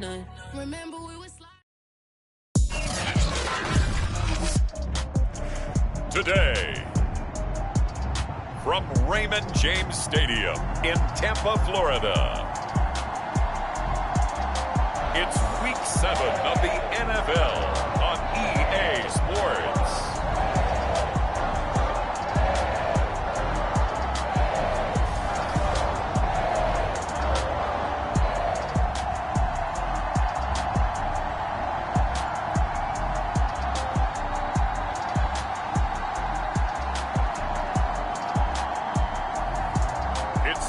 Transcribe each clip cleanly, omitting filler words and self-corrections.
Remember we was Today, from Raymond James Stadium in Tampa, Florida, it's Week 7 of the NFL on EA Sports.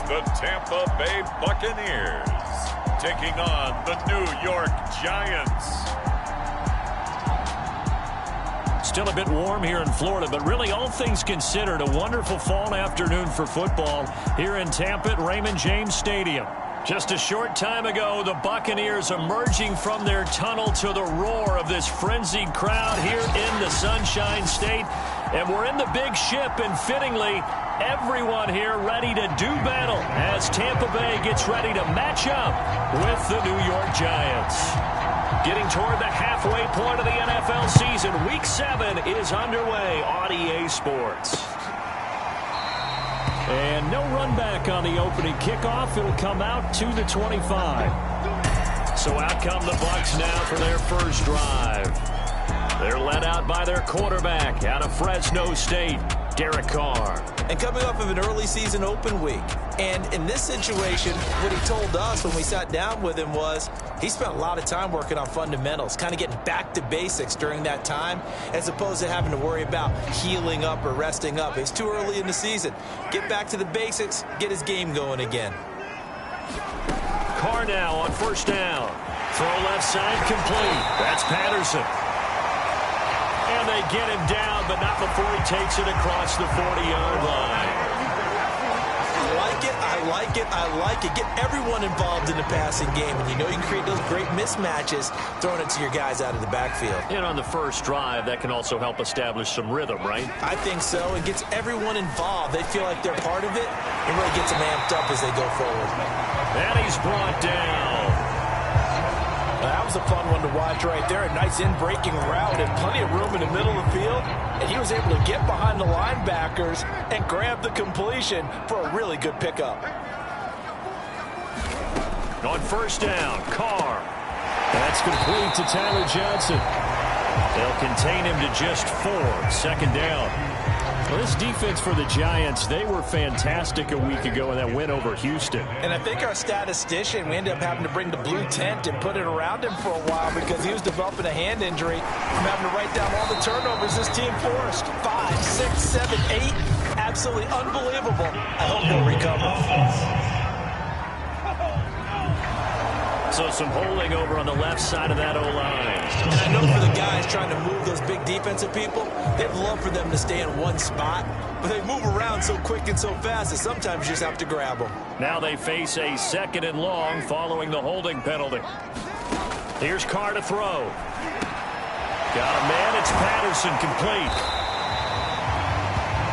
The Tampa Bay Buccaneers taking on the New York Giants. Still a bit warm here in Florida, but really all things considered, a wonderful fall afternoon for football here in Tampa at Raymond James Stadium. Just a short time ago, the Buccaneers emerging from their tunnel to the roar of this frenzied crowd here in the Sunshine State. And we're in the big ship, and fittingly, everyone here ready to do battle as Tampa Bay gets ready to match up with the New York Giants. Getting toward the halfway point of the NFL season, Week 7 is underway on EA Sports. And no run back on the opening kickoff. It'll come out to the 25. So out come the Bucs now for their first drive. They're led out by their quarterback out of Fresno State, Derek Carr. And coming off of an early season open week. And in this situation, what he told us when we sat down with him was he spent a lot of time working on fundamentals, kind of getting back to basics during that time, as opposed to having to worry about healing up or resting up. It's too early in the season. Get back to the basics, get his game going again. Carr now on first down. Throw left side complete. That's Patterson. And they get him down, but not before he takes it across the 40-yard line. I like it. Get everyone involved in the passing game. And you know you can create those great mismatches throwing it to your guys out of the backfield. And on the first drive, that can also help establish some rhythm, right? I think so. It gets everyone involved. They feel like they're part of it. It really gets them amped up as they go forward. And he's brought down. That was a fun one to watch right there. A nice in-breaking route and plenty of room in the middle of the field. And he was able to get behind the linebackers and grab the completion for a really good pickup. On first down, Carr. That's complete to Tyler Johnson. They'll contain him to just 4. Second down. Well, this defense for the Giants, they were fantastic a week ago in that win over Houston. And I think our statistician, we ended up having to bring the blue tent and put it around him for a while because he was developing a hand injury from having to write down all the turnovers this team forced. 5, 6, 7, 8. Absolutely unbelievable. I hope they'll recover. So some holding over on the left side of that O-line. And I know for the guys trying to move those big defensive people, they'd love for them to stay in one spot, but they move around so quick and so fast that sometimes you just have to grab them. Now they face a 2nd and long following the holding penalty. Here's Carr to throw. Got a man. It's Patterson complete.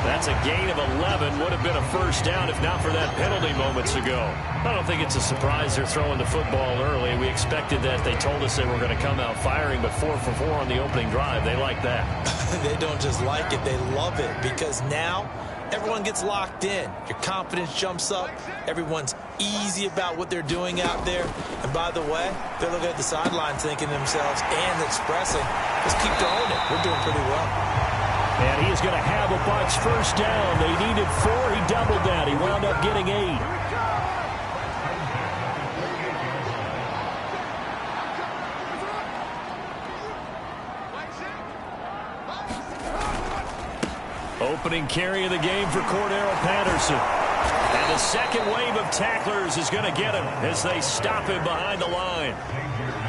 That's a gain of 11. Would have been a first down if not for that penalty moments ago. I don't think it's a surprise they're throwing the football early. We expected that. They told us they were going to come out firing, but 4 for 4 on the opening drive. They like that. They don't just like it. They love it because now everyone gets locked in. Your confidence jumps up. Everyone's easy about what they're doing out there. And by the way, they're looking at the sidelines thinking to themselves and expressing, just keep throwing it. We're doing pretty well. And he is going to have a Bucs first down. They needed 4. He doubled that. He wound up getting 8. Opening carry of the game for Cordero Patterson. And the second wave of tacklers is going to get him as they stop him behind the line.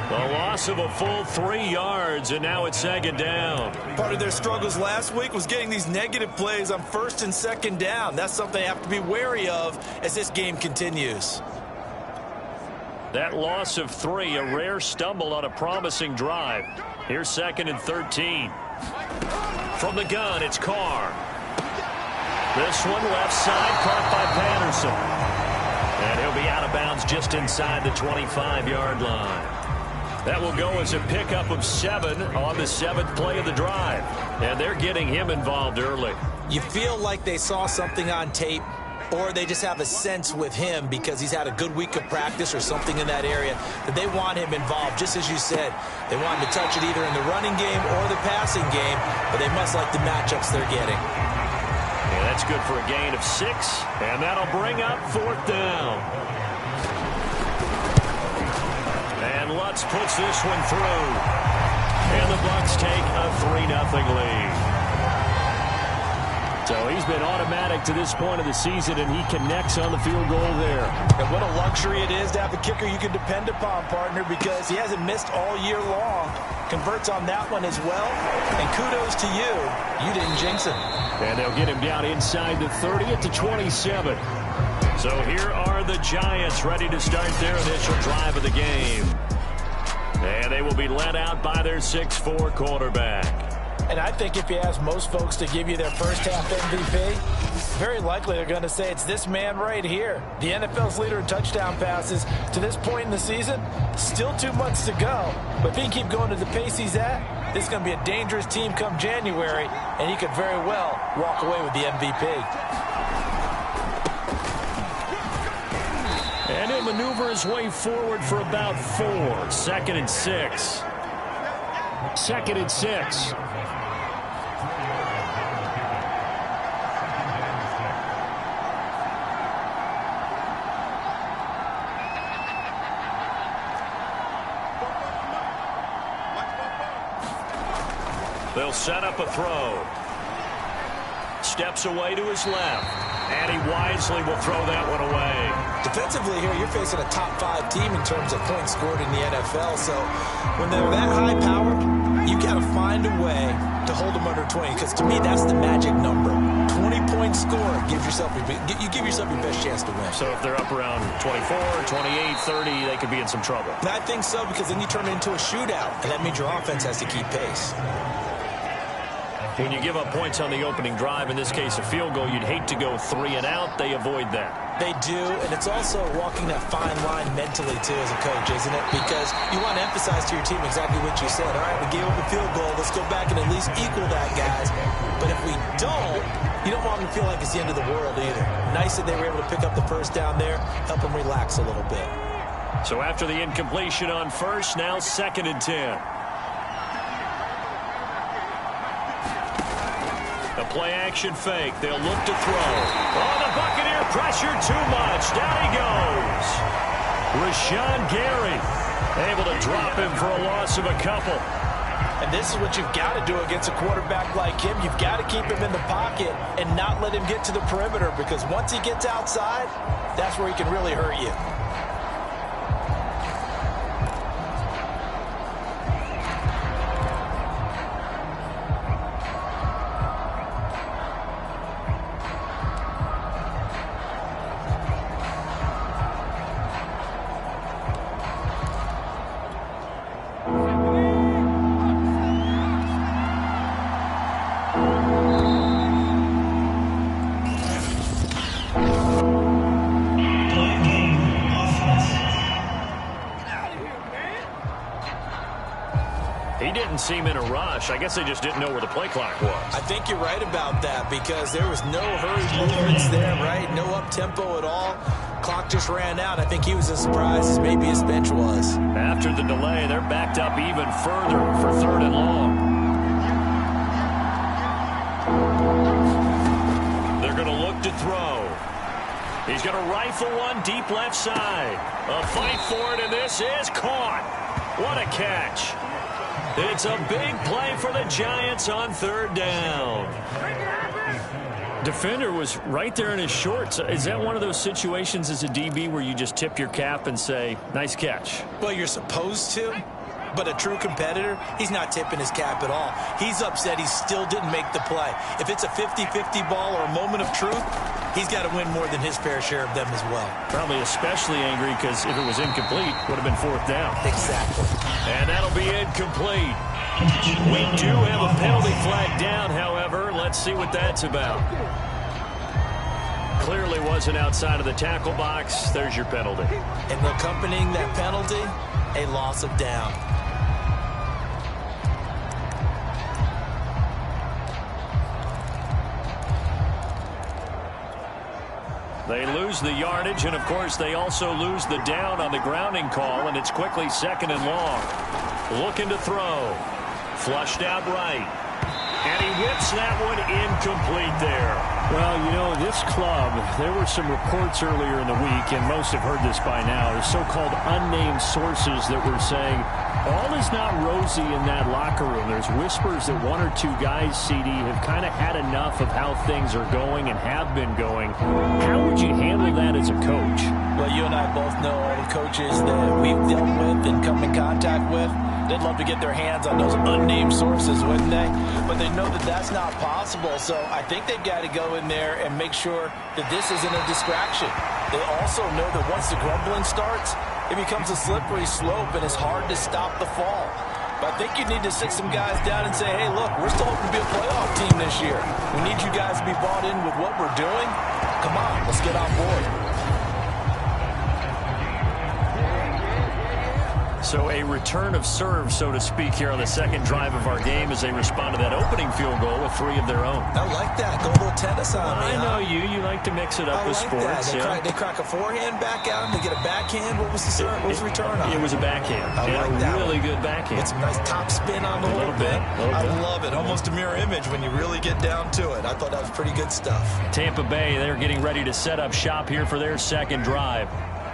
The loss of a full 3 yards, and now it's 2nd down. Part of their struggles last week was getting these negative plays on 1st and 2nd down. That's something they have to be wary of as this game continues. That loss of 3, a rare stumble on a promising drive. Here's 2nd and 13. From the gun, it's Carr. This one left side, caught by Patterson. And he'll be out of bounds just inside the 25-yard line. That will go as a pickup of 7 on the 7th play of the drive. And they're getting him involved early. You feel like they saw something on tape, or they just have a sense with him because he's had a good week of practice or something in that area that they want him involved. Just as you said, they want him to touch it either in the running game or the passing game, but they must like the matchups they're getting. Yeah, that's good for a gain of 6, and that'll bring up 4th down. And Lutz puts this one through. And the Bucs take a 3-0 lead. So he's been automatic to this point of the season, and he connects on the field goal there. And what a luxury it is to have a kicker you can depend upon, partner, because he hasn't missed all year long. Converts on that one as well. And kudos to you. You didn't jinx him. And they'll get him down inside the 30 at the 27. So here are the Giants ready to start their initial drive of the game. And they will be led out by their 6'4" quarterback. And I think if you ask most folks to give you their first half MVP, very likely they're going to say it's this man right here. The NFL's leader in touchdown passes to this point in the season. Still 2 months to go. But if he can keep going at the pace he's at, this is going to be a dangerous team come January, and he could very well walk away with the MVP. And he'll maneuver his way forward for about 4. 2nd and 6. 2nd and 6. They'll set up a throw. Steps away to his left. And he wisely will throw that one away. Defensively here, you're facing a top 5 team in terms of points scored in the NFL. So when they're that high powered, you got to find a way to hold them under 20. Because to me, that's the magic number. 20-point score gives yourself you give yourself your best chance to win. So if they're up around 24, 28, 30, they could be in some trouble. And I think so, because then you turn it into a shootout. And that means your offense has to keep pace. When you give up points on the opening drive, in this case a field goal, you'd hate to go 3 and out. They avoid that. They do, and it's also walking that fine line mentally, too, as a coach, isn't it? Because you want to emphasize to your team exactly what you said. All right, we gave up a field goal. Let's go back and at least equal that, guys. But if we don't, you don't want them to feel like it's the end of the world either. Nice that they were able to pick up the first down there, help them relax a little bit. So after the incompletion on first, now 2nd and 10. A play-action fake. They'll look to throw. Oh, the Buccaneer pressure too much. Down he goes. Rashawn Gary able to drop him for a loss of a couple. And this is what you've got to do against a quarterback like him. You've got to keep him in the pocket and not let him get to the perimeter, because once he gets outside, that's where he can really hurt you. Seem in a rush. I guess they just didn't know where the play clock was. I think you're right about that, because there was no hurried movements there, right? No up-tempo at all. Clock just ran out. I think he was as surprised as maybe his bench was. After the delay, they're backed up even further for 3rd and long. They're going to look to throw. He's going to rifle one deep left side. A fight for it, and this is caught. What a catch. It's a big play for the Giants on 3rd down. Defender was right there in his shorts. Is that one of those situations as a DB where you just tip your cap and say, nice catch? Well, you're supposed to, but a true competitor, he's not tipping his cap at all. He's upset he still didn't make the play. If it's a 50-50 ball or a moment of truth, he's got to win more than his fair share of them as well. Probably especially angry because if it was incomplete, it would have been 4th down. Exactly. And that'll be incomplete. We do have a penalty flag down, however. Let's see what that's about. Clearly wasn't outside of the tackle box. There's your penalty. And accompanying that penalty, a loss of down. They lose the yardage, and of course they also lose the down on the grounding call, and it's quickly 2nd and long. Looking to throw. Flushed out right. And he whips that one incomplete there. Well, you know, this club, there were some reports earlier in the week, and most have heard this by now, the so-called unnamed sources that were saying all is not rosy in that locker room. There's whispers that 1 or 2 guys, CD, have kind of had enough of how things are going and have been going. How would you handle that as a coach? Well, you and I both know all the coaches that we've dealt with and come in contact with. They'd love to get their hands on those unnamed sources, wouldn't they? But they know that that's not possible, so I think they've got to go in there and make sure that this isn't a distraction. They also know that once the grumbling starts, it becomes a slippery slope and it's hard to stop the fall. But I think you need to sit some guys down and say, hey, look, we're still hoping to be a playoff team this year. We need you guys to be bought in with what we're doing. Come on, let's get on board. So a return of serve, so to speak, here on the second drive of our game as they respond to that opening field goal with 3 of their own. I like that. Go a little tennis on me. I know you. You like to mix it up with sports. They crack a forehand back out and they get a backhand. What was the serve? What was the return on? It was a backhand. I like that. Really one. Good backhand. It's a nice top spin on the little bit. I love it. Almost a mirror image when you really get down to it. I thought that was pretty good stuff. Tampa Bay, they're getting ready to set up shop here for their second drive.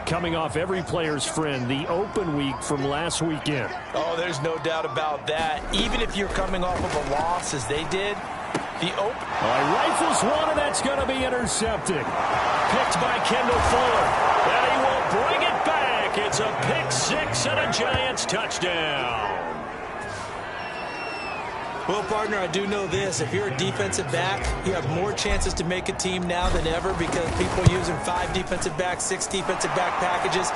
Coming off every player's friend, the open week from last weekend. Oh, there's no doubt about that. Even if you're coming off of a loss as they did, the open... Rifles one, and that's going to be intercepted. Picked by Kendall Fuller. And he will bring it back. It's a pick 6 and a Giants touchdown. Well, partner, I do know this. If you're a defensive back, you have more chances to make a team now than ever because people are using 5 defensive backs, 6 defensive back packages.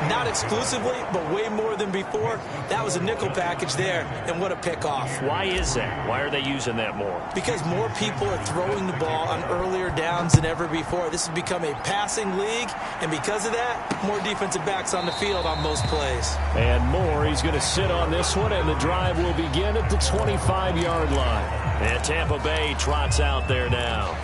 Not exclusively, but way more than before. That was a nickel package there, and what a pickoff. Why is that? Why are they using that more? Because more people are throwing the ball on earlier downs than ever before. This has become a passing league, and because of that, more defensive backs on the field on most plays. And more. He's going to sit on this one, and the drive will begin at the 25-yard line. And Tampa Bay trots out there now.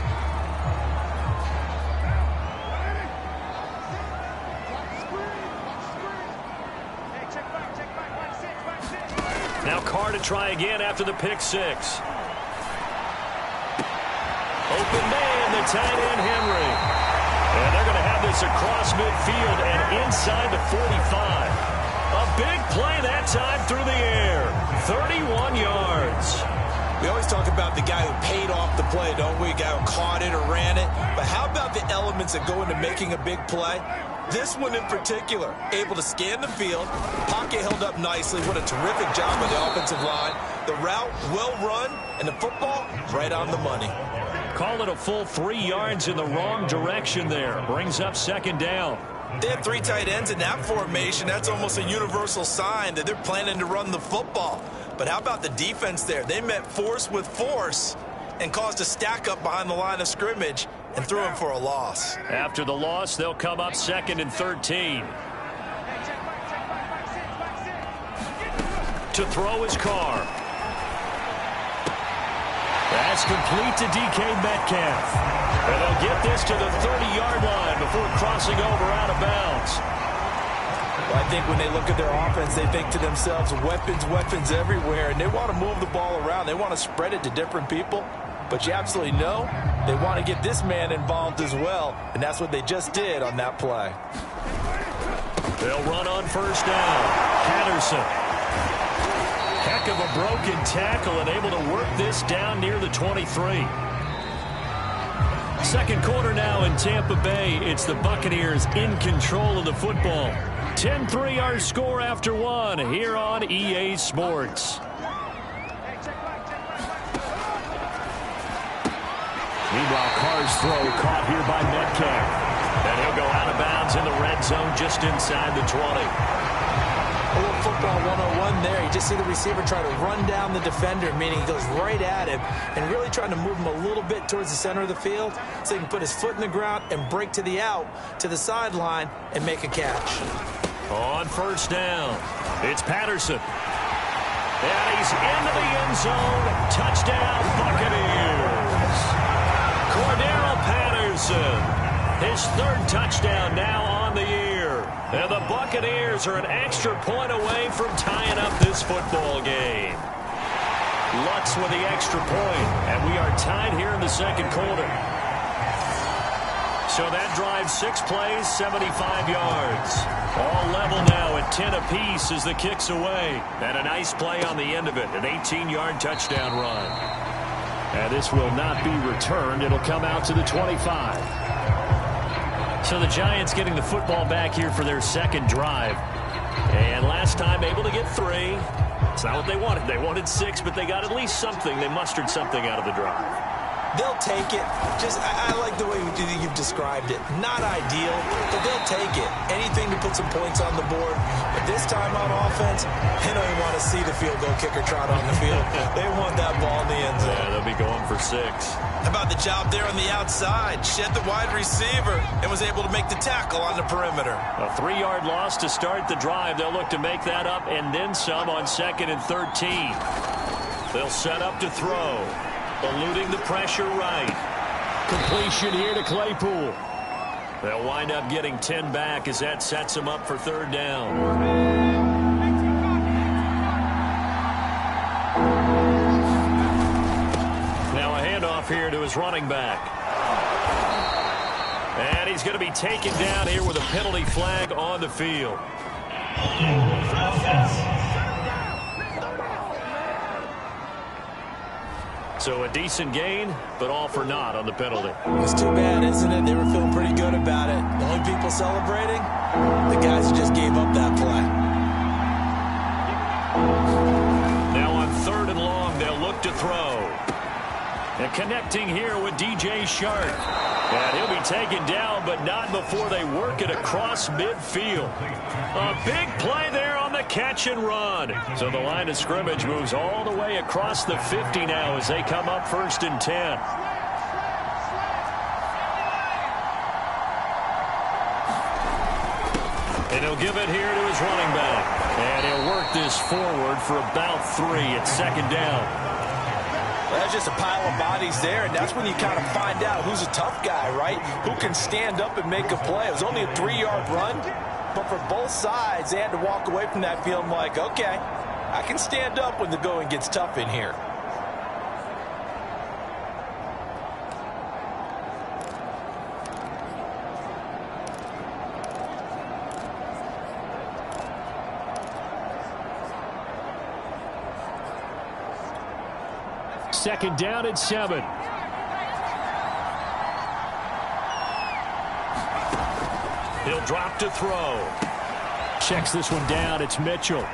Now Carr to try again after the pick 6. Open man, the tight end Henry. And they're going to have this across midfield and inside the 45. A big play that time through the air. 31 yards. We always talk about the guy who paid off the play, don't we? A guy who caught it or ran it. But how about the elements that go into making a big play? This one in particular, able to scan the field, pocket held up nicely. What a terrific job by the offensive line. The route, well run, and the football, right on the money. Call it a full 3 yards in the wrong direction there. Brings up second down. They have 3 tight ends in that formation. That's almost a universal sign that they're planning to run the football. But how about the defense there? They met force with force and caused a stack up behind the line of scrimmage and threw him for a loss. After the loss, they'll come up 2nd and 13. To throw his Carr. That's complete to DK Metcalf. And they'll get this to the 30-yard line before crossing over out of bounds. Well, I think when they look at their offense, they think to themselves, weapons, weapons everywhere, and they want to move the ball around. They want to spread it to different people. But you absolutely know they want to get this man involved as well, and that's what they just did on that play. They'll run on first down. Patterson. Heck of a broken tackle and able to work this down near the 23. Second quarter now in Tampa Bay. It's the Buccaneers in control of the football. 10-3 our score after 1 here on EA Sports. Meanwhile, Carr's throw caught here by Metcalf. And he'll go out of bounds in the red zone just inside the 20. A little football 101 there. You just see the receiver try to run down the defender, meaning he goes right at him and really trying to move him a little bit towards the center of the field so he can put his foot in the ground and break to the out, to the sideline, and make a catch. On first down, it's Patterson. And he's into the end zone. Touchdown, Buccaneers. Cordero Patterson, his third touchdown now on the year. And the Buccaneers are an extra point away from tying up this football game. Lutz with the extra point, and we are tied here in the second quarter. So that drives 6 plays, 75 yards. All level now at 10 apiece as the kick's away. And a nice play on the end of it, an 18-yard touchdown run. And this will not be returned. It'll come out to the 25. So the Giants getting the football back here for their second drive. And last time able to get 3. It's not what they wanted. They wanted 6, but they got at least something. They mustered something out of the drive. They'll take it. I like the way you've described it. Not ideal, but they'll take it. Anything to put some points on the board. But this time on offense, they don't even want to see the field goal kicker trot on the field. They want that ball in the end zone. Yeah, they'll be going for 6. How about the job there on the outside? Shed the wide receiver and was able to make the tackle on the perimeter. A 3-yard loss to start the drive. They'll look to make that up and then some on 2nd and 13. They'll set up to throw. Eluding the pressure right. Completion here to Claypool. They'll wind up getting 10 back as that sets them up for 3rd down. Now a handoff here to his running back. And he's going to be taken down here with a penalty flag on the field. So a decent gain, but all for naught on the penalty. It's too bad, isn't it? They were feeling pretty good about it. The only people celebrating, the guys who just gave up that play. Now on 3rd and long, they'll look to throw. And connecting here with DJ Shark. And he'll be taken down, but not before they work it across midfield. A big play there on the catch and run. So the line of scrimmage moves all the way across the 50 now as they come up 1st and 10. And he'll give it here to his running back. And he'll work this forward for about 3 at 2nd down. That's just a pile of bodies there, and that's when you kind of find out who's a tough guy, right? Who can stand up and make a play. It was only a 3-yard run, but for both sides, they had to walk away from that feeling like, okay, I can stand up when the going gets tough in here. Second down at 7. He'll drop to throw. Checks this one down. It's Mitchell.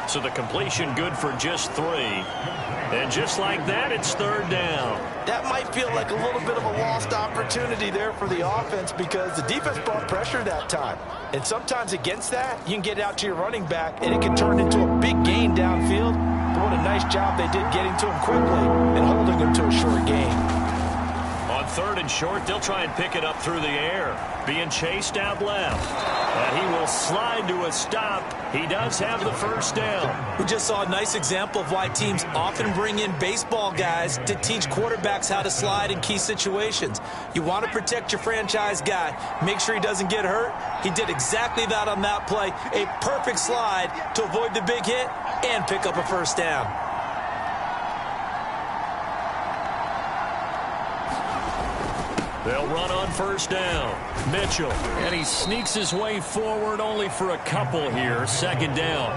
So the completion good for just 3. And just like that, it's 3rd down. That might feel like a little bit of a lost opportunity there for the offense because the defense brought pressure that time. And sometimes against that, you can get out to your running back, and it can turn into a big gain downfield. But what a nice job they did getting to him quickly and holding him to a short gain. On 3rd and short, they'll try and pick it up through the air. Being chased out left. And he will slide to a stop. He does have the 1st down. We just saw a nice example of why teams often bring in baseball guys to teach quarterbacks how to slide in key situations. You want to protect your franchise guy. Make sure he doesn't get hurt. He did exactly that on that play. A perfect slide to avoid the big hit and pick up a 1st down. They'll run on 1st down. Mitchell. And he sneaks his way forward only for a couple here. 2nd down.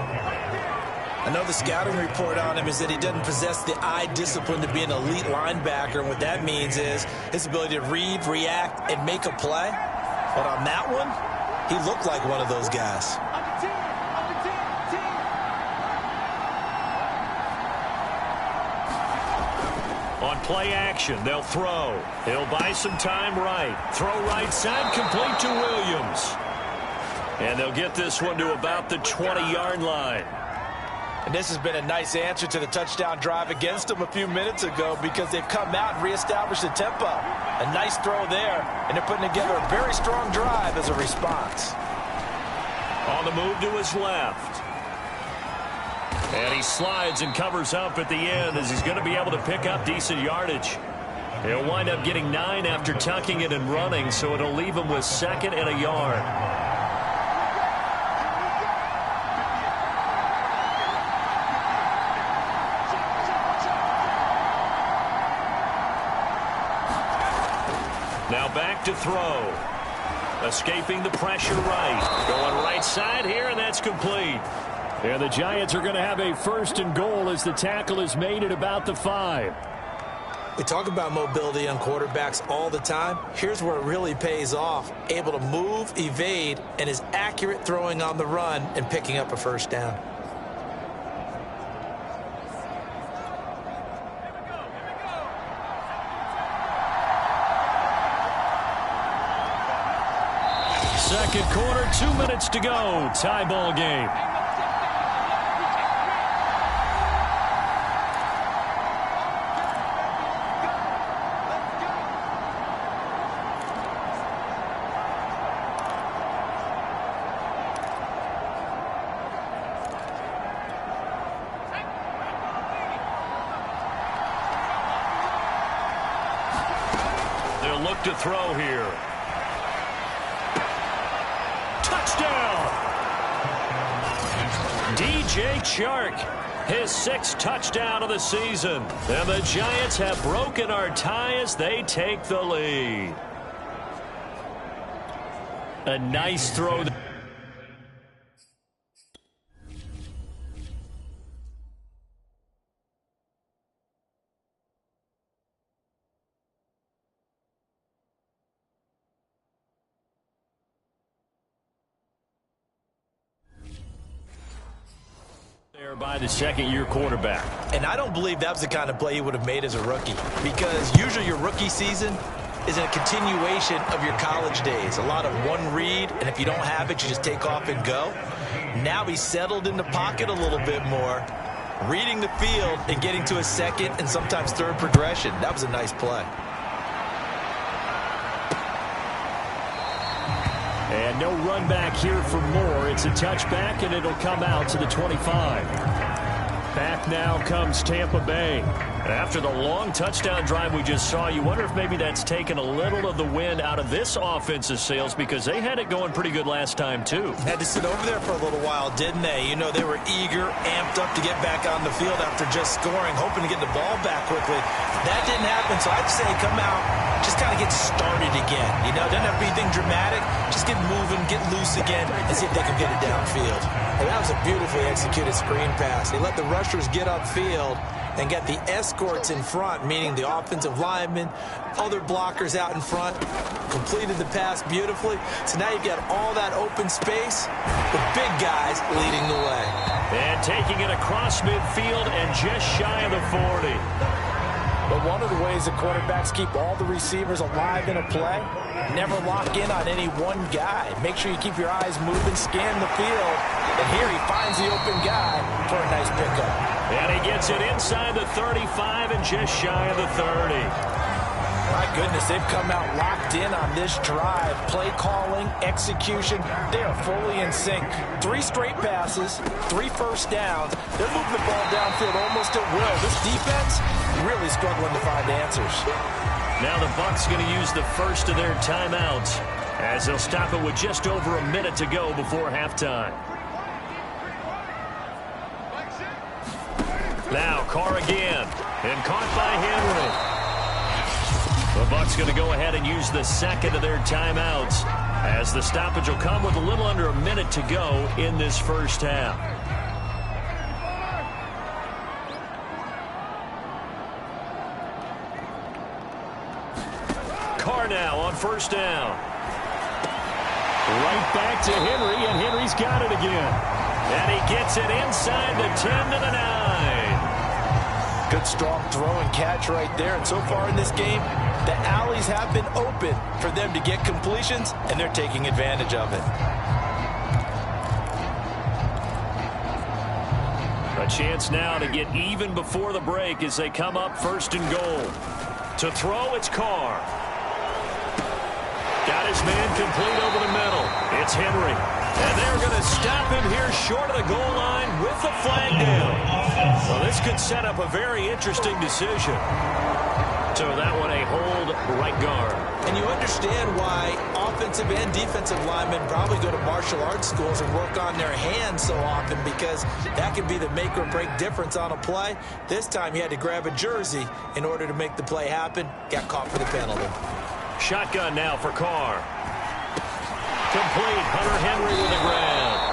I know the scouting report on him is that he doesn't possess the eye discipline to be an elite linebacker. And what that means is his ability to read, react, and make a play. But on that one, he looked like one of those guys. On play action, they'll throw. He'll buy some time right. Throw right side, complete to Williams. And they'll get this one to about the 20-yard line. And this has been a nice answer to the touchdown drive against them a few minutes ago because they've come out and reestablished the tempo. A nice throw there, and they're putting together a very strong drive as a response. On the move to his left. And he slides and covers up at the end as he's going to be able to pick up decent yardage. He'll wind up getting 9 after tucking it and running, so it'll leave him with 2nd and a yard. Now back to throw. Escaping the pressure right. Going right side here, and that's complete. And the Giants are going to have a 1st and goal as the tackle is made at about the 5. We talk about mobility on quarterbacks all the time. Here's where it really pays off. Able to move, evade, and is accurate throwing on the run and picking up a 1st down. Second quarter, 2 minutes to go. Tie ball game. They'll look to throw here. Touchdown! DJ Chark, his 6th touchdown of the season. And the Giants have broken our tie as they take the lead. A nice throw. By the 2nd-year quarterback. And I don't believe that was the kind of play he would have made as a rookie, because usually your rookie season is a continuation of your college days. A lot of one read, and if you don't have it, you just take off and go. Now he's settled in the pocket a little bit more, reading the field and getting to a 2nd and sometimes 3rd progression. That was a nice play. And no run back here for Moore. It's a touchback, and it'll come out to the 25. Back now comes Tampa Bay. After the long touchdown drive we just saw, you wonder if maybe that's taken a little of the wind out of this offensive sails, because they had it going pretty good last time, too. Had to sit over there for a little while, didn't they? You know, they were eager, amped up to get back on the field after just scoring, hoping to get the ball back quickly. That didn't happen, so I'd say come out, just kind of get started again. You know, doesn't have to be anything dramatic. Just get moving, get loose again, and see if they can get it downfield. And that was a beautifully executed screen pass. They let the rushers get upfield and get the escorts in front, meaning the offensive linemen, other blockers out in front, completed the pass beautifully. So now you've got all that open space with big guys leading the way. And taking it across midfield and just shy of the 40. But one of the ways the quarterbacks keep all the receivers alive in a play, never lock in on any one guy. Make sure you keep your eyes moving, scan the field, and here he finds the open guy for a nice pickup. And he gets it inside the 35 and just shy of the 30. My goodness, they've come out locked in on this drive. Play calling, execution, they are fully in sync. 3 straight passes, 3 first downs. They're moving the ball downfield almost at will. This defense really struggling to find answers. Now the Bucs going to use the first of their timeouts as they'll stop it with just over a minute to go before halftime. Now Carr again, and caught by Henry. The Bucs going to go ahead and use the second of their timeouts as the stoppage will come with a little under a minute to go in this first half. Carr now on first down. Right back to Henry, and Henry's got it again. And he gets it inside the 10 to the 9. Good strong throw and catch right there. And so far in this game, the alleys have been open for them to get completions, and they're taking advantage of it. A chance now to get even before the break as they come up 1st and goal. To throw, it's Carr. Got his man complete over the middle. It's Henry. And they're going to stop him here short of the goal line with the flag down. Well, this could set up a very interesting decision. So that one a hold right guard. And you understand why offensive and defensive linemen probably go to martial arts schools and work on their hands so often, because that can be the make or break difference on a play. This time he had to grab a jersey in order to make the play happen. Got caught for the penalty. Shotgun now for Carr. Complete. Hunter Henry with the grab.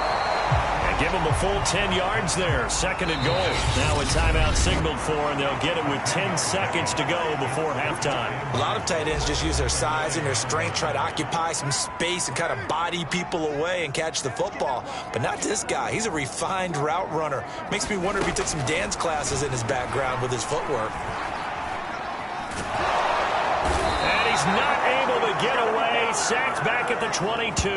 And give him a full 10 yards there. 2nd and goal. Now a timeout signaled for, and they'll get it with 10 seconds to go before halftime. A lot of tight ends just use their size and their strength, try to occupy some space and kind of body people away and catch the football. But not this guy. He's a refined route runner. Makes me wonder if he took some dance classes in his background with his footwork. And he's not able to get away. Sacked back at the 22.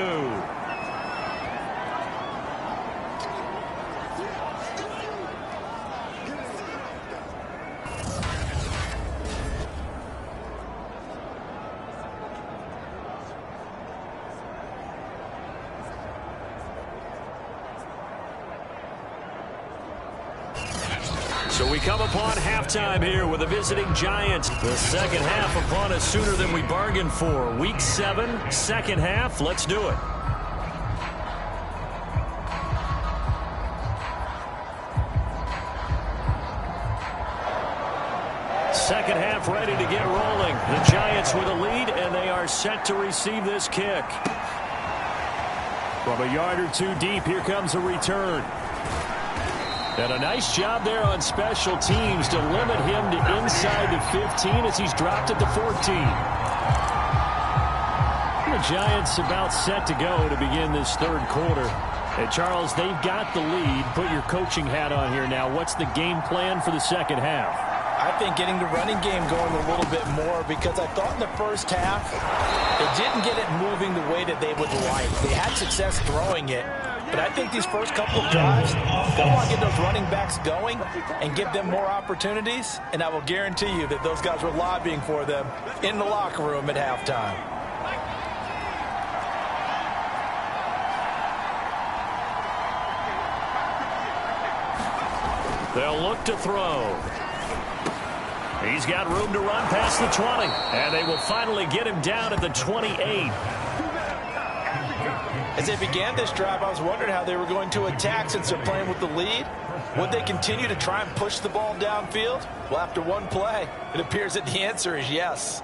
So we come upon halftime here with the visiting Giants. The second half upon us sooner than we bargained for. Week 7, second half. Let's do it. Second half ready to get rolling. The Giants with a lead, and they are set to receive this kick. From a yard or two deep, here comes a return. And a nice job there on special teams to limit him to inside the 15 as he's dropped at the 14. The Giants about set to go to begin this 3rd quarter. And Charles, they've got the lead. Put your coaching hat on here now. What's the game plan for the second half? I think getting the running game going a little bit more, because I thought in the first half they didn't get it moving the way that they would like. They had success throwing it. But I think these first couple of drives, they want to get those running backs going and give them more opportunities. And I will guarantee you that those guys were lobbying for them in the locker room at halftime. They'll look to throw. He's got room to run past the 20. And they will finally get him down at the 28. As they began this drive, I was wondering how they were going to attack since they're playing with the lead. Would they continue to try and push the ball downfield? Well, after one play, it appears that the answer is yes.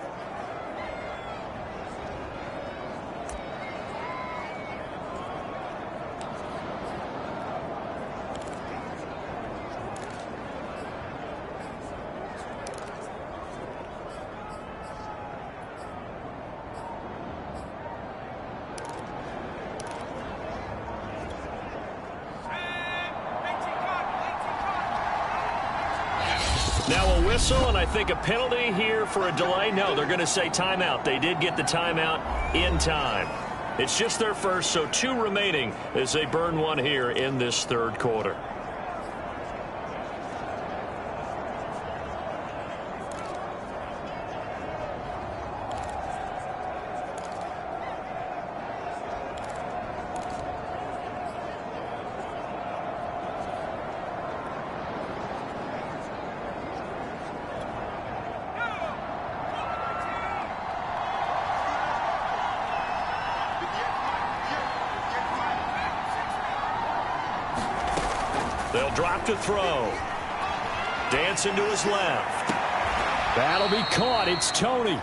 Now a whistle, and I think a penalty here for a delay. No, they're going to say timeout. They did get the timeout in time. It's just their first, so 2 remaining as they burn one here in this 3rd quarter. They'll drop to throw. Dancing to his left. That'll be caught. It's Tony.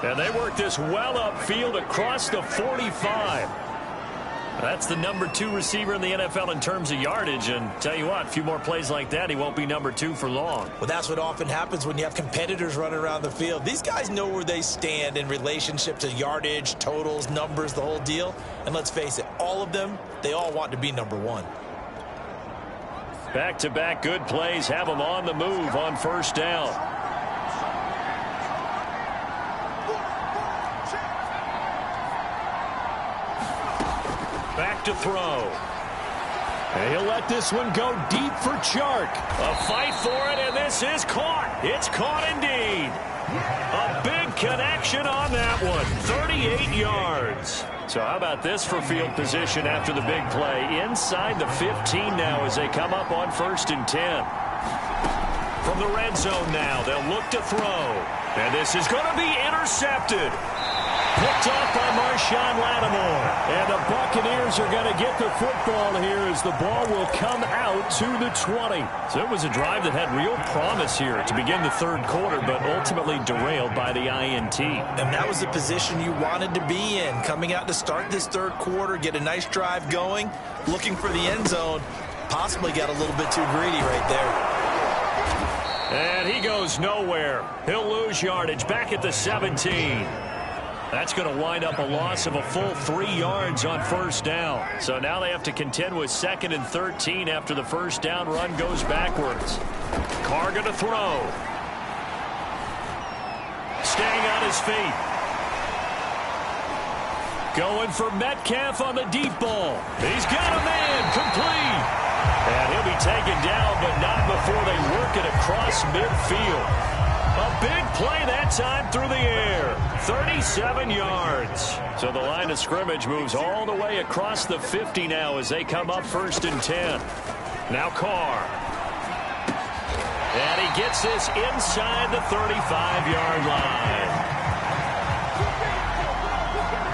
And they work this well upfield across the 45. That's the number 2 receiver in the NFL in terms of yardage. And tell you what, a few more plays like that, he won't be number 2 for long. Well, that's what often happens when you have competitors running around the field. These guys know where they stand in relationship to yardage, totals, numbers, the whole deal. And let's face it, all of them, they all want to be number 1. Back-to-back good plays have them on the move on 1st down. Back to throw. And he'll let this one go deep for Chark. A fight for it, and this is caught. It's caught indeed. A big connection on that one. 38 yards. So how about this for field position after the big play? Inside the 15 now as they come up on 1st and 10. From the red zone now, they'll look to throw. And this is going to be intercepted. Picked off by Marshawn Lattimore. And the Buccaneers are going to get the football here as the ball will come out to the 20. So it was a drive that had real promise here to begin the third quarter, but ultimately derailed by the INT. And that was the position you wanted to be in. Coming out to start this third quarter, get a nice drive going, looking for the end zone. Possibly got a little bit too greedy right there. And he goes nowhere. He'll lose yardage back at the 17. That's going to wind up a loss of a full 3 yards on 1st down. So now they have to contend with 2nd and 13 after the 1st down run goes backwards. Carr going to throw. Staying on his feet. Going for Metcalf on the deep ball. He's got a man complete. And he'll be taken down, but not before they work it across midfield. A big play that time through the air. 37 yards. So the line of scrimmage moves all the way across the 50 now as they come up 1st and 10. Now Carr. And he gets this inside the 35-yard line.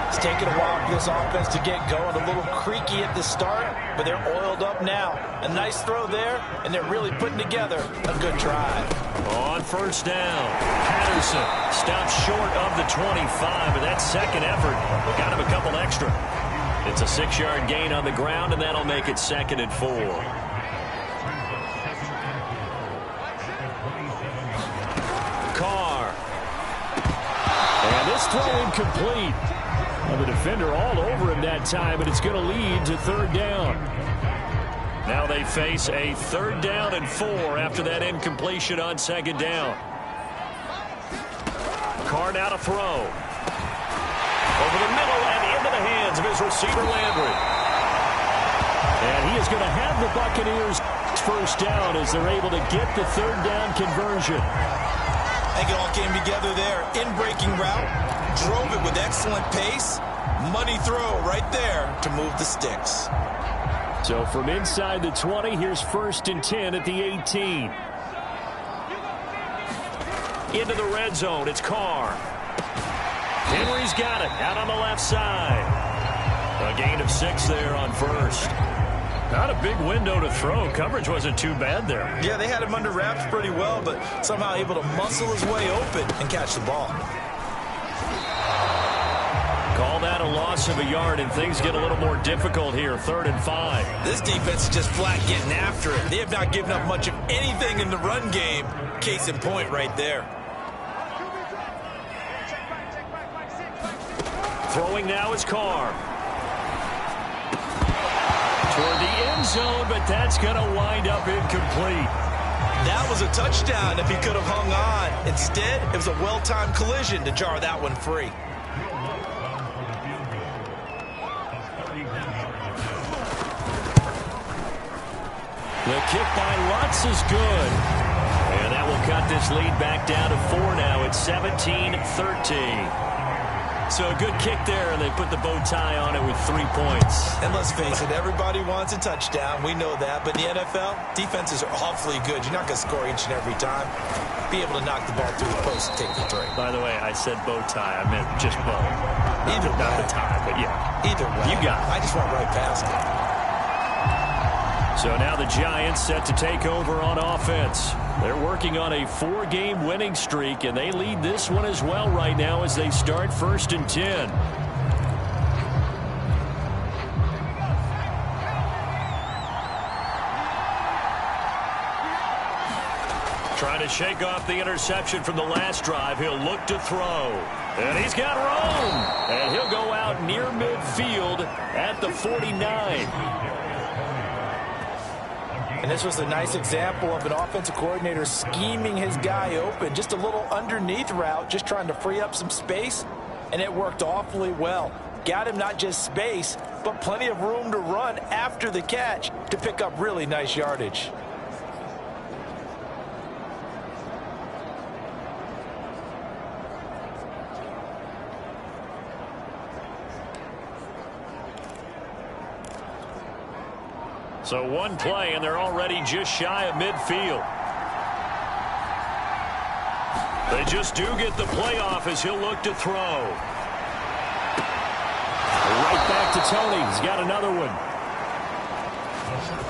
It's taken a while for this offense to get going. A little creaky at the start, but they're oiled up now. A nice throw there, and they're really putting together a good drive. On 1st down, Patterson stops short of the 25, but that second effort got him a couple extra. It's a 6-yard gain on the ground, and that'll make it 2nd and 4. Carr. And this throw incomplete. Well, the defender all over him that time, and it's going to lead to 3rd down. Now they face a 3rd down and 4 after that incompletion on 2nd down. Carr now to throw. Over the middle and into the hands of his receiver, Landry. And he is going to have the Buccaneers 1st down as they're able to get the 3rd down conversion. I think it all came together there. In-breaking route, drove it with excellent pace. Money throw right there to move the sticks. So from inside the 20, here's 1st and 10 at the 18. Into the red zone, it's Carr. Henry's got it, out on the left side. A gain of 6 there on 1st. Not a big window to throw. Coverage wasn't too bad there. Yeah, they had him under wraps pretty well, but somehow able to muscle his way open and catch the ball. Call that a loss of a yard, and things get a little more difficult here. 3rd and 5. This defense is just flat getting after it. They have not given up much of anything in the run game. Case in point right there. Throwing now is Carr. Toward the end zone, but that's going to wind up incomplete. That was a touchdown if he could have hung on. Instead, it was a well-timed collision to jar that one free. The kick by Lutz is good. And that will cut this lead back down to 4 now. It's 17-13. So a good kick there, and they put the bow tie on it with 3 points. And let's face it, everybody wants a touchdown. We know that. But in the NFL, defenses are awfully good. You're not going to score each and every time. Be able to knock the ball through the post and take the 3. By the way, I said bow tie. I meant just bow. Not the tie, but yeah. Either way. You got it. I just went right past it. So now the Giants set to take over on offense. They're working on a 4-game winning streak, and they lead this one as well right now as they start 1st and 10. Trying to shake off the interception from the last drive. He'll look to throw. And he's got room. And he'll go out near midfield at the 49. And this was a nice example of an offensive coordinator scheming his guy open. Just a little underneath route, just trying to free up some space, and it worked awfully well. Got him not just space, but plenty of room to run after the catch to pick up really nice yardage. So one play, and they're already just shy of midfield. They just do get the playoff as he'll look to throw. Right back to Tony. He's got another one.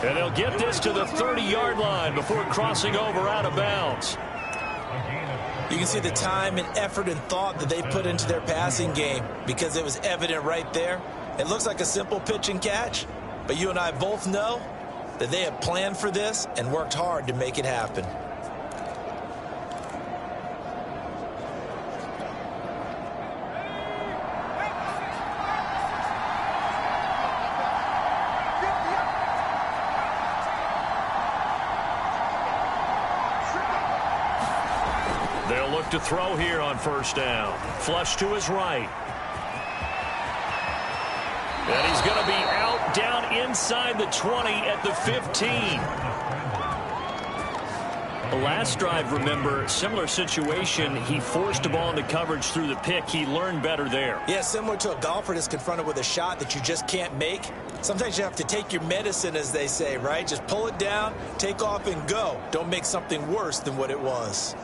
And they'll get this to the 30-yard line before crossing over out of bounds. You can see the time and effort and thought that they put into their passing game because it was evident right there. It looks like a simple pitch and catch, but you and I both know that they have planned for this and worked hard to make it happen. They'll look to throw here on first down. Flush to his right. And he's going to be out down inside the 20 at the 15. The last drive, remember, similar situation. He forced the ball into coverage through the pick. He learned better there. Yeah, similar to a golfer that's confronted with a shot that you just can't make. Sometimes you have to take your medicine, as they say, right? Just pull it down, take off, and go. Don't make something worse than what it was.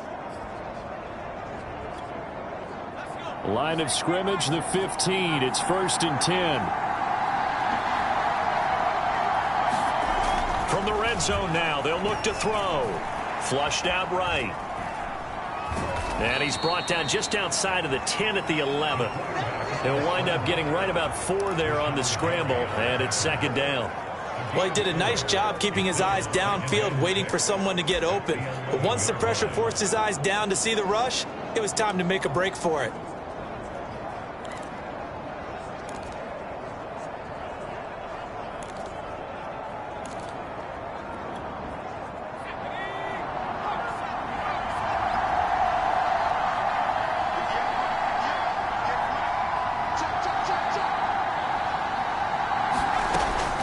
Line of scrimmage, the 15. It's 1st and 10. From the red zone now, they'll look to throw. Flushed out right. And he's brought down just outside of the 10 at the 11. He'll wind up getting right about 4 there on the scramble, and it's 2nd down. Well, he did a nice job keeping his eyes downfield, waiting for someone to get open. But once the pressure forced his eyes down to see the rush, it was time to make a break for it.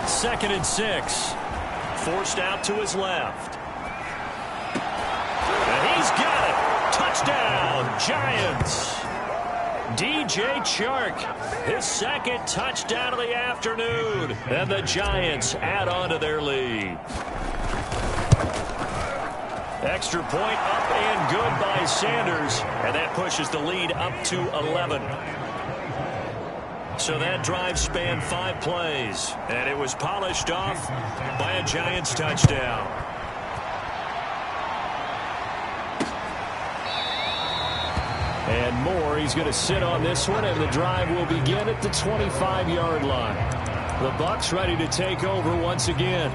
Second and 6. Forced out to his left. And he's got it. Touchdown, Giants. DJ Chark, his 2nd touchdown of the afternoon. And the Giants add on to their lead. Extra point up and good by Sanders. And that pushes the lead up to 11. So that drive spanned 5 plays, and it was polished off by a Giants touchdown. And more. He's going to sit on this one, and the drive will begin at the 25-yard line. The Bucs ready to take over once again.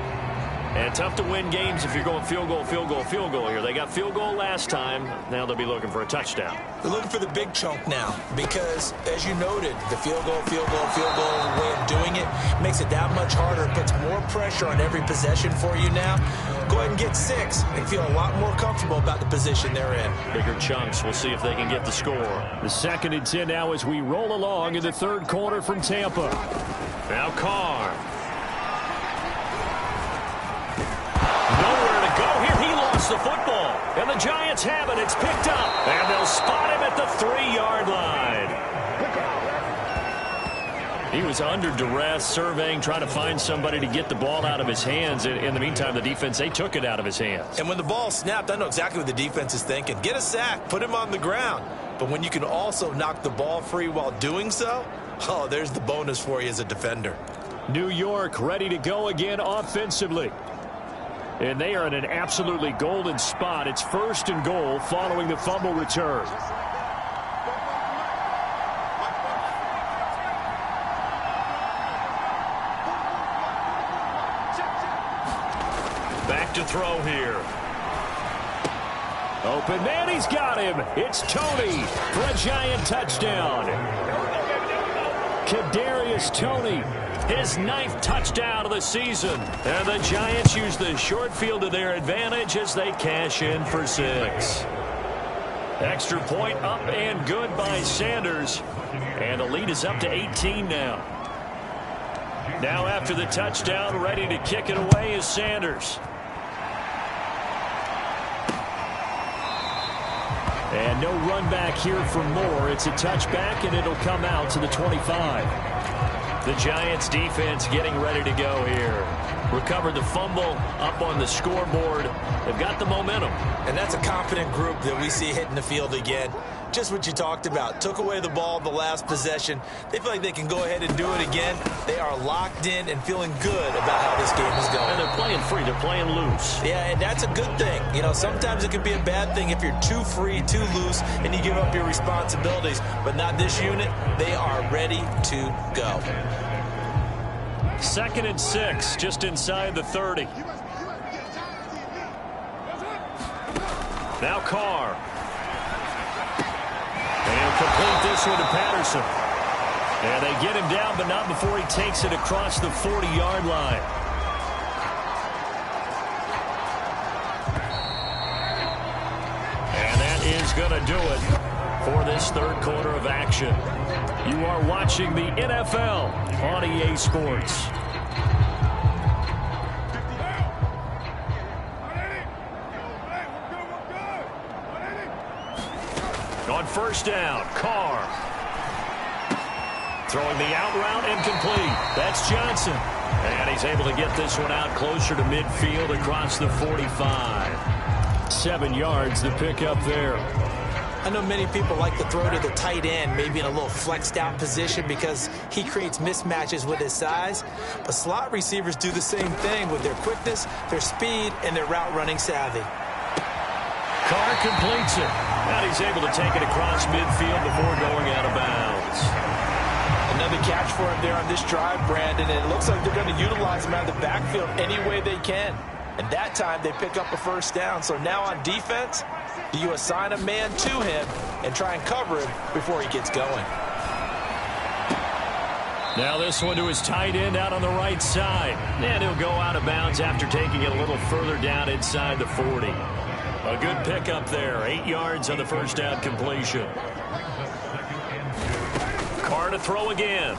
And tough to win games if you're going field goal, field goal, field goal here. They got field goal last time. Now they'll be looking for a touchdown. They're looking for the big chunk now because, as you noted, the field goal way of doing it makes it that much harder. It puts more pressure on every possession for you now. Go ahead and get 6 and feel a lot more comfortable about the position they're in. Bigger chunks. We'll see if they can get the score. The 2nd and 10 now as we roll along in the 3rd quarter from Tampa. Now Carr. Nowhere to go here. He lost the football. And the Giants have it. It's picked up. And they'll spot him at the 3-yard line. He was under duress, surveying, trying to find somebody to get the ball out of his hands. In the meantime, the defense, they took it out of his hands. And when the ball snapped, I know exactly what the defense is thinking. Get a sack. Put him on the ground. But when you can also knock the ball free while doing so, oh, there's the bonus for you as a defender. New York ready to go again offensively. And they are in an absolutely golden spot. It's 1st and goal following the fumble return. Back to throw here. Open man, he's got him. It's Tony for a Giant touchdown. Kadarius Toney, his 9th touchdown of the season. And the Giants use the short field to their advantage as they cash in for 6. Extra point up and good by Sanders. And the lead is up to 18 now. Now after the touchdown, ready to kick it away is Sanders. And no run back here for Moore. It's a touchback, and it'll come out to the 25. The Giants defense getting ready to go here. Recovered the fumble up on the scoreboard. They've got the momentum. And that's a confident group that we see hitting the field again. Just what you talked about. Took away the ball the last possession. They feel like they can go ahead and do it again. They are locked in and feeling good about how this game is going. And they're playing free. They're playing loose. Yeah, and that's a good thing. You know, sometimes it can be a bad thing if you're too free, too loose, and you give up your responsibilities. But not this unit. They are ready to go. 2nd and 6, just inside the 30. Now Carr. And he'll complete this one to Patterson. And they get him down, but not before he takes it across the 40-yard line. And that is going to do it for this third quarter of action. You are watching the NFL on EA Sports. On first down, Carr. Throwing the out route, incomplete. That's Johnson. And he's able to get this one out closer to midfield across the 45. 7 yards to pick up there. I know many people like to throw to the tight end, maybe in a little flexed out position because he creates mismatches with his size. But slot receivers do the same thing with their quickness, their speed, and their route running savvy. Carr completes it. And he's able to take it across midfield before going out of bounds. Another catch for him there on this drive, Brandon. And it looks like they're going to utilize him out of the backfield any way they can. And that time they pick up a first down. So now on defense, do you assign a man to him and try and cover him before he gets going? Now this one to his tight end out on the right side. And he'll go out of bounds after taking it a little further down inside the 40. A good pickup there. 8 yards on the first down completion. Carr to throw again.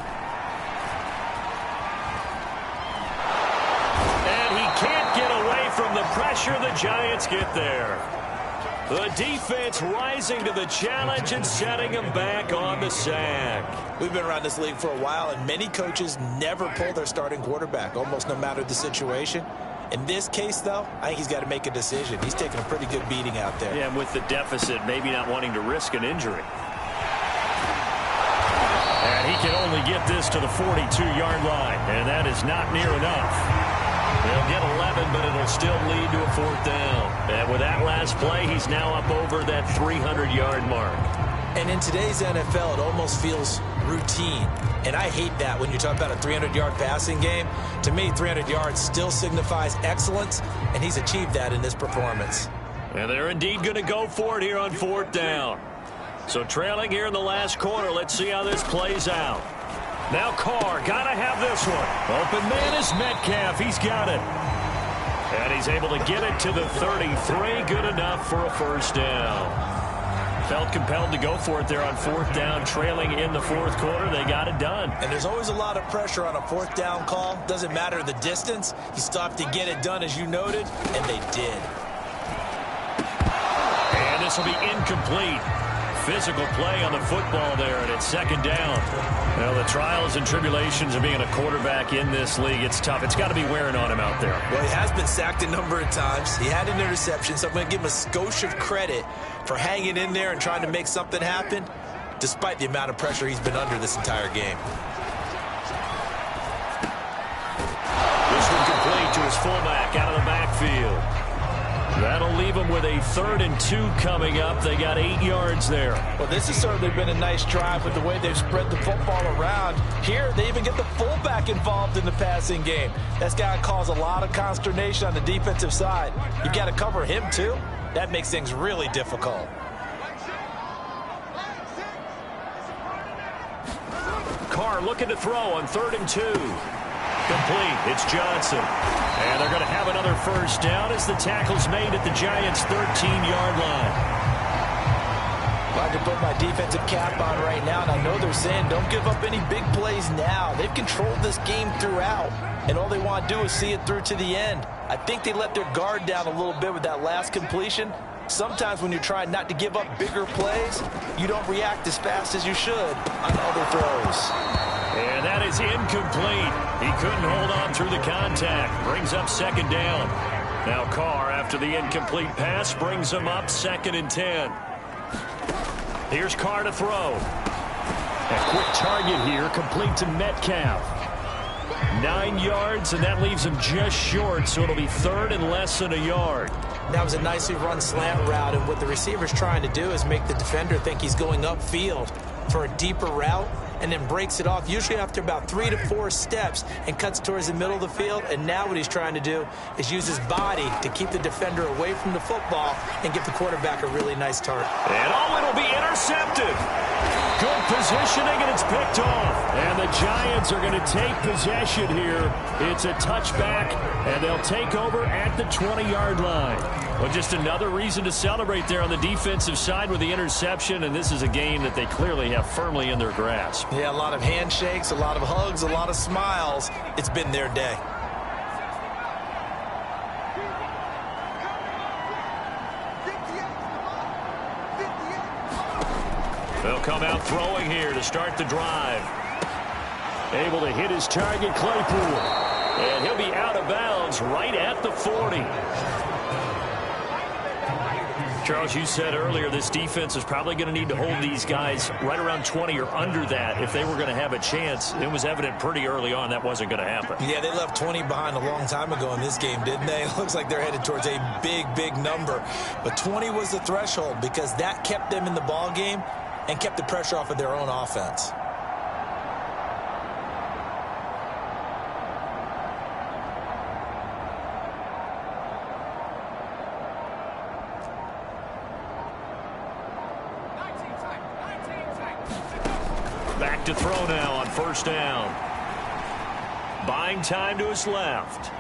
And he can't get away from the pressure. The Giants get there. The defense rising to the challenge and setting him back on the sack. We've been around this league for a while, and many coaches never pull their starting quarterback, almost no matter the situation. In this case, though, I think he's got to make a decision. He's taking a pretty good beating out there. Yeah, and with the deficit, maybe not wanting to risk an injury. And he can only get this to the 42-yard line, and that is not near enough. They'll get 11, but it'll still lead to a 4th down. And with that last play, he's now up over that 300-yard mark. And in today's NFL, it almost feels routine. And I hate that when you talk about a 300-yard passing game. To me, 300 yards still signifies excellence, and he's achieved that in this performance. And they're indeed going to go for it here on 4th down. So trailing here in the last quarter, let's see how this plays out. Now Carr, got to have this one. Open man is Metcalf. He's got it. And he's able to get it to the 33. Good enough for a first down. Felt compelled to go for it there on 4th down, trailing in the 4th quarter. They got it done. And there's always a lot of pressure on a 4th down call. Doesn't matter the distance. He stopped to get it done, as you noted, and they did. And this will be incomplete. Physical play on the football there, and it's 2nd down. Well, the trials and tribulations of being a quarterback in this league, it's tough. It's got to be wearing on him out there. Well, he has been sacked a number of times. He had an interception, so I'm going to give him a skosh of credit for hanging in there and trying to make something happen, despite the amount of pressure he's been under this entire game. This one complete to his fullback out of the backfield. That'll leave them with a 3rd and 2 coming up. They got 8 yards there. Well, this has certainly been a nice drive with the way they've spread the football around. Here, they even get the fullback involved in the passing game. That's got to cause a lot of consternation on the defensive side. You've got to cover him, too. That makes things really difficult. Carr looking to throw on 3rd and 2. Complete. It's Johnson. And they're going to have another first down as the tackle's made at the Giants' 13-yard line. Well, I to put my defensive cap on right now, and I know they're saying don't give up any big plays now. They've controlled this game throughout, and all they want to do is see it through to the end. I think they let their guard down a little bit with that last completion. Sometimes when you're trying not to give up bigger plays, you don't react as fast as you should on other throws. And that is incomplete. He couldn't hold on through the contact. Brings up second down. Now Carr, after the incomplete pass, brings him up 2nd and 10. Here's Carr to throw. A quick target here, complete to Metcalf. 9 yards, and that leaves him just short, so it'll be 3rd and less than a yard. That was a nicely run slant route, and what the receiver's trying to do is make the defender think he's going upfield for a deeper route, and then breaks it off, usually after about 3 to 4 steps, and cuts towards the middle of the field. And now what he's trying to do is use his body to keep the defender away from the football and give the quarterback a really nice target. And it'll be intercepted. Good positioning, and it's picked off. And the Giants are going to take possession here. It's a touchback, and they'll take over at the 20-yard line. Well, just another reason to celebrate there on the defensive side with the interception, and this is a game that they clearly have firmly in their grasp. Yeah, a lot of handshakes, a lot of hugs, a lot of smiles. It's been their day. They'll come out throwing here to start the drive. Able to hit his target, Claypool. And he'll be out of bounds right at the 40. Charles, you said earlier this defense is probably going to need to hold these guys right around 20 or under that if they were going to have a chance. It was evident pretty early on that wasn't going to happen. Yeah, they left 20 behind a long time ago in this game, didn't they? It looks like they're headed towards a big, big number. But 20 was the threshold because that kept them in the ball game and kept the pressure off of their own offense. Back to throw now on 1st down. Buying time to his left.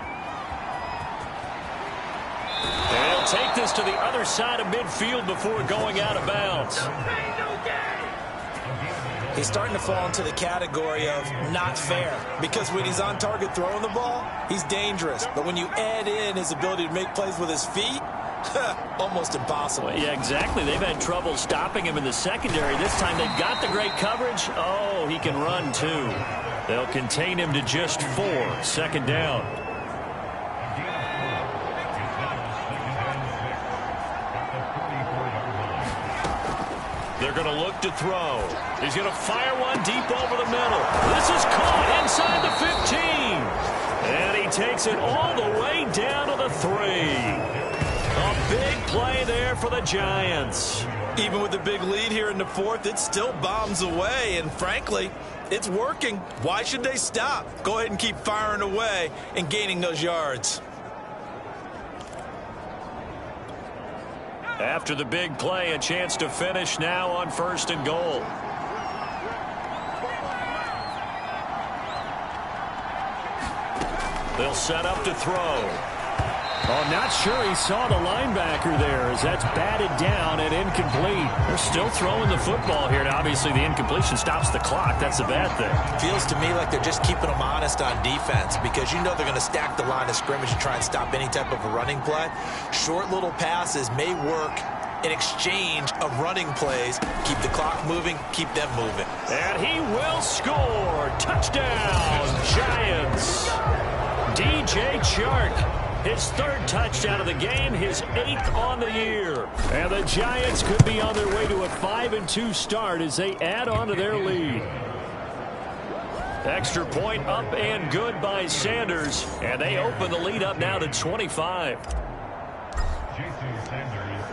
And he'll take this to the other side of midfield before going out of bounds. He's starting to fall into the category of not fair because when he's on target throwing the ball, he's dangerous. But when you add in his ability to make plays with his feet, almost impossible. Well, yeah, exactly. They've had trouble stopping him in the secondary. This time they've got the great coverage. Oh, he can run too. They'll contain him to just 4. 2nd down. They're going to look to throw. He's going to fire one deep over the middle. This is caught inside the 15. And he takes it all the way down to the 3. A big play there for the Giants. Even with the big lead here in the 4th, it still bombs away. And frankly, it's working. Why should they stop? Go ahead and keep firing away and gaining those yards. After the big play, a chance to finish now on 1st and goal. They'll set up to throw. Oh, not sure he saw the linebacker there as that's batted down and incomplete. They're still throwing the football here. Now, obviously, the incompletion stops the clock. That's a bad thing. Feels to me like they're just keeping them honest on defense because you know they're going to stack the line of scrimmage and try and stop any type of a running play. Short little passes may work in exchange of running plays. Keep the clock moving, keep them moving. And he will score. Touchdown, Giants. DJ Chark. His 3rd touchdown of the game, his 8th on the year. And the Giants could be on their way to a 5-2 start as they add on to their lead. Extra point up and good by Sanders. And they open the lead up now to 25.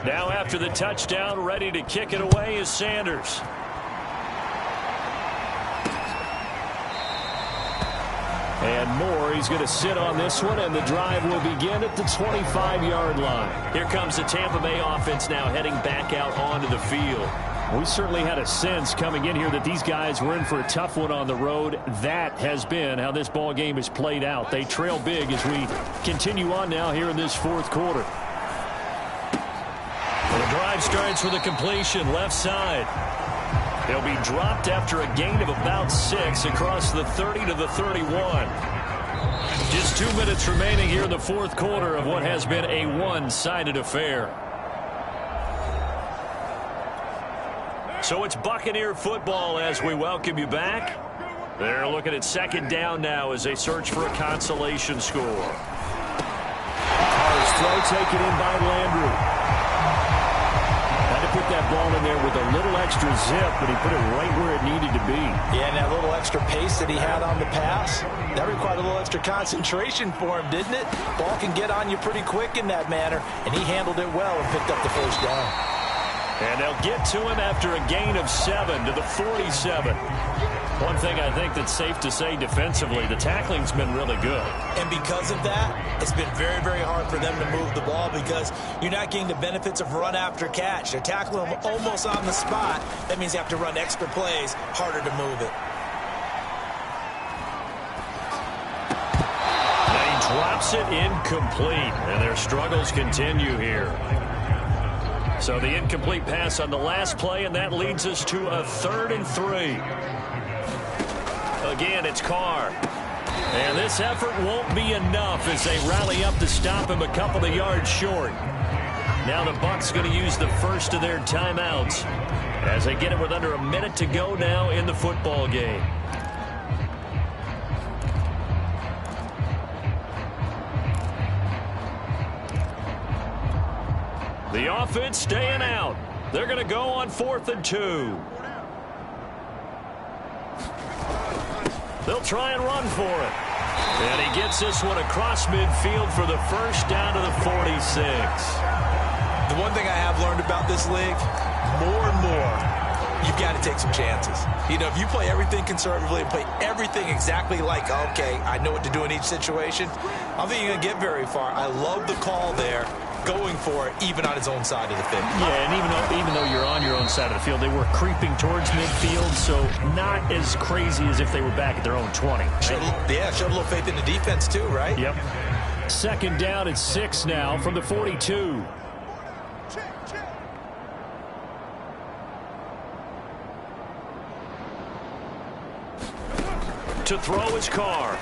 Now after the touchdown, ready to kick it away is Sanders. And Moore, he's going to sit on this one, and the drive will begin at the 25-yard line. Here comes the Tampa Bay offense now heading back out onto the field. We certainly had a sense coming in here that these guys were in for a tough one on the road. That has been how this ball game is played out. They trail big as we continue on now here in this 4th quarter. And Drive starts with a completion left side. He'll be dropped after a gain of about 6 across the 30 to the 31. Just 2 minutes remaining here in the fourth quarter of what has been a one-sided affair. So it's Buccaneer football as we welcome you back. They're looking at second down now as they search for a consolation score. Carr's throw taken in by Landry. Had to put that ball in there with a little extra zip, but he put it right where it needed to be. Yeah, and that little extra pace that he had on the pass, that required a little extra concentration for him, didn't it? Ball can get on you pretty quick in that manner, and he handled it well and picked up the first down. And they'll get to him after a gain of 7 to the 47. One thing I think that's safe to say defensively, the tackling's been really good. And because of that, it's been very, very hard for them to move the ball because you're not getting the benefits of run after catch. They're tackling them almost on the spot. That means you have to run extra plays, harder to move it. Now he drops it incomplete, and their struggles continue here. So the incomplete pass on the last play, and that leads us to a 3rd and 3. Again, it's Carr. And this effort won't be enough as they rally up to stop him a couple of yards short. Now the Bucs going to use the first of their timeouts as they get it with under a minute to go now in the football game. The offense staying out. They're going to go on 4th and 2. They'll try and run for it. And he gets this one across midfield for the first down to the 46. The one thing I have learned about this league, more and more, you've got to take some chances. You know, if you play everything conservatively and play everything exactly like, okay, I know what to do in each situation, I don't think you're going to get very far. I love the call there, going for it, even on his own side of the field. Yeah, and even though you're on your own side of the field, they were creeping towards midfield, so not as crazy as if they were back at their own 20. Showed a little faith in the defense too, right? Yep. Second down at 6 now from the 42. To throw his Carr.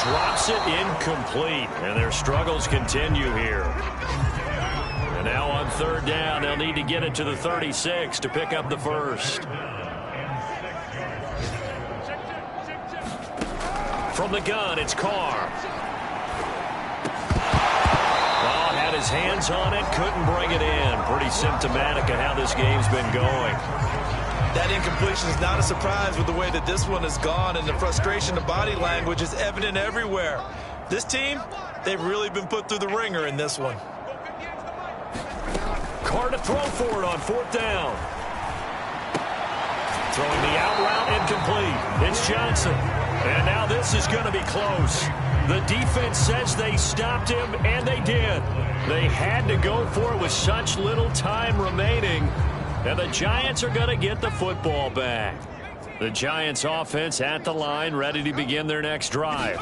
Drops it incomplete, and their struggles continue here. And now on 3rd down, they'll need to get it to the 36 to pick up the first. From the gun, it's Carr. Oh, had his hands on it, couldn't bring it in. Pretty symptomatic of how this game's been going. That incompletion is not a surprise with the way that this one has gone, and the frustration, the body language is evident everywhere. This team, they've really been put through the ringer in this one. Carr to throw for it on 4th down. Throwing the out route incomplete. It's Johnson. And now this is going to be close. The defense says they stopped him, and they did. They had to go for it with such little time remaining. And the Giants are going to get the football back. The Giants offense at the line, ready to begin their next drive.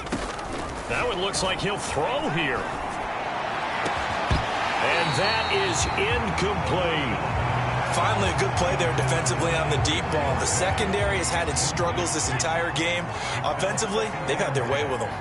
That one looks like he'll throw here. And that is incomplete. Finally a good play there defensively on the deep ball. The secondary has had its struggles this entire game. Offensively, they've had their way with them.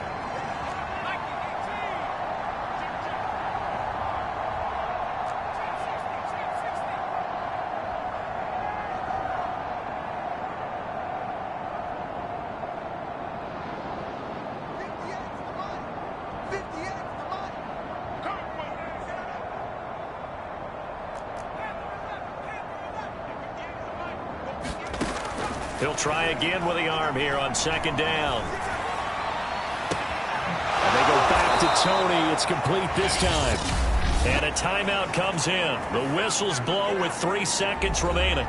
He'll try again with the arm here on 2nd down. And they go back to Tony. It's complete this time. And a timeout comes in. The whistles blow with 3 seconds remaining.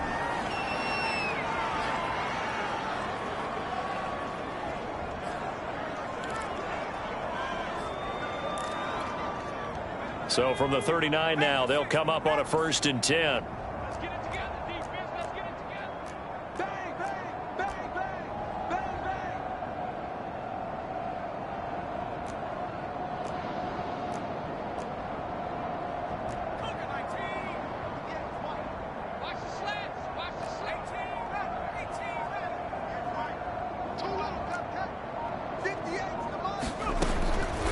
So from the 39 now, they'll come up on a 1st and 10.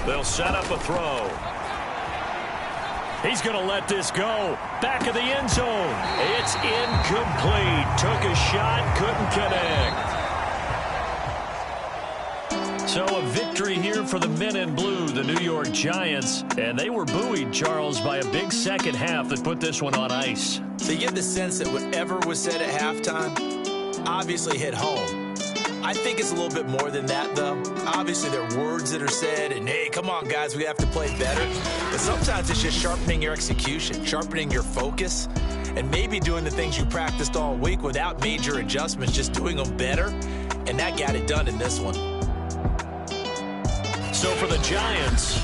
They'll set up a throw. He's going to let this go. Back of the end zone. It's incomplete. Took a shot, couldn't connect. So a victory here for the men in blue, the New York Giants. And they were buoyed, Charles, by a big second half that put this one on ice. So you get the sense that whatever was said at halftime obviously hit home. I think it's a little bit more than that, though. Obviously, there are words that are said, and, hey, come on, guys, we have to play better. But sometimes it's just sharpening your execution, sharpening your focus, and maybe doing the things you practiced all week without major adjustments, just doing them better, and that got it done in this one. So for the Giants,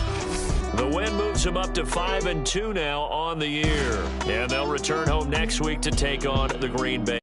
the win moves them up to 5-2 now on the year. And they'll return home next week to take on the Green Bay.